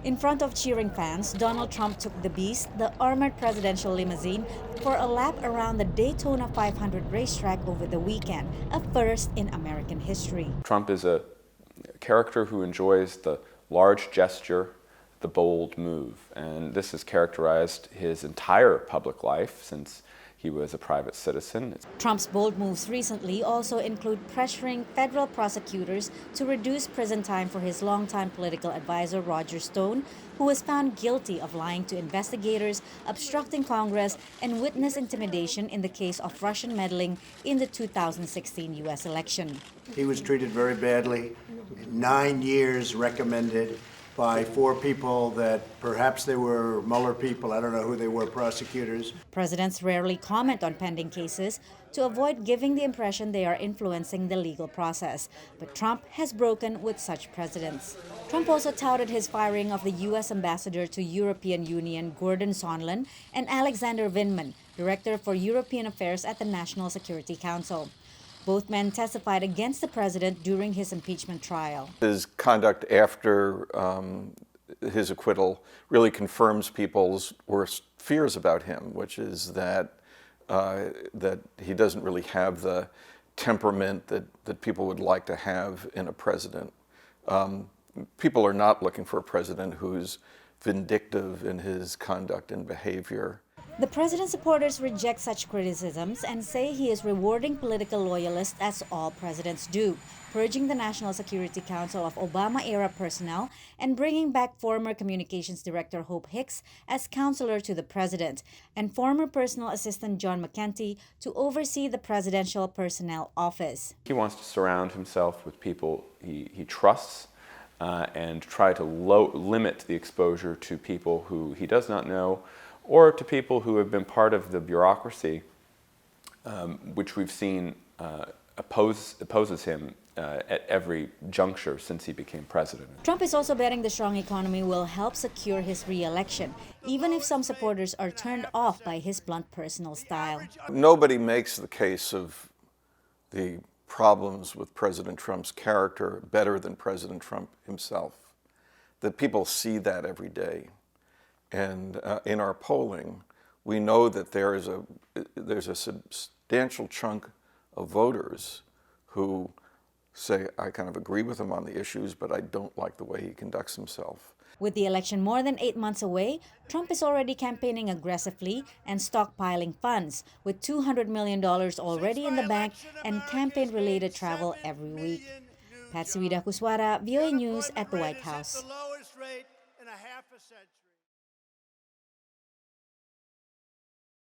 In front of cheering fans, Donald Trump took the Beast, the armored presidential limousine, for a lap around the Daytona 500 racetrack over the weekend, a first in American history. Trump is a character who enjoys the large gesture, the bold move, and this has characterized his entire public life since he was a private citizen. Trump's bold moves recently also include pressuring federal prosecutors to reduce prison time for his longtime political advisor Roger Stone, who was found guilty of lying to investigators, obstructing Congress, and witness intimidation in the case of Russian meddling in the 2016 U.S. election. He was treated very badly. 9 years recommended by 4 people that perhaps they were Mueller people. I don't know who they were, prosecutors. Presidents rarely comment on pending cases to avoid giving the impression they are influencing the legal process. But Trump has broken with such precedents. Trump also touted his firing of the U.S. ambassador to European Union, Gordon Sondland, and Alexander Vindman, director for European Affairs at the National Security Council. Both men testified against the president during his impeachment trial. His conduct after his acquittal really confirms people's worst fears about him, which is that he doesn't really have the temperament that people would like to have in a president. People are not looking for a president who's vindictive in his conduct and behavior. The president's supporters reject such criticisms and say he is rewarding political loyalists as all presidents do, purging the National Security Council of Obama-era personnel and bringing back former Communications Director Hope Hicks as counselor to the president, and former personal assistant John McEntee to oversee the Presidential Personnel Office. He wants to surround himself with people he trusts and try to limit the exposure to people who he does not know, or to people who have been part of the bureaucracy, which we've seen opposes him at every juncture since he became president. Trump is also betting the strong economy will help secure his re-election, even if some supporters are turned off by his blunt personal style. Nobody makes the case of the problems with President Trump's character better than President Trump himself. That people see that every day. And in our polling, we know that there's a substantial chunk of voters who say, I kind of agree with him on the issues, but I don't like the way he conducts himself. With the election more than 8 months away, Trump is already campaigning aggressively and stockpiling funds, with $200 million already in the bank and campaign-related travel every week. Patsy Widakuswara, VOA News at the White House.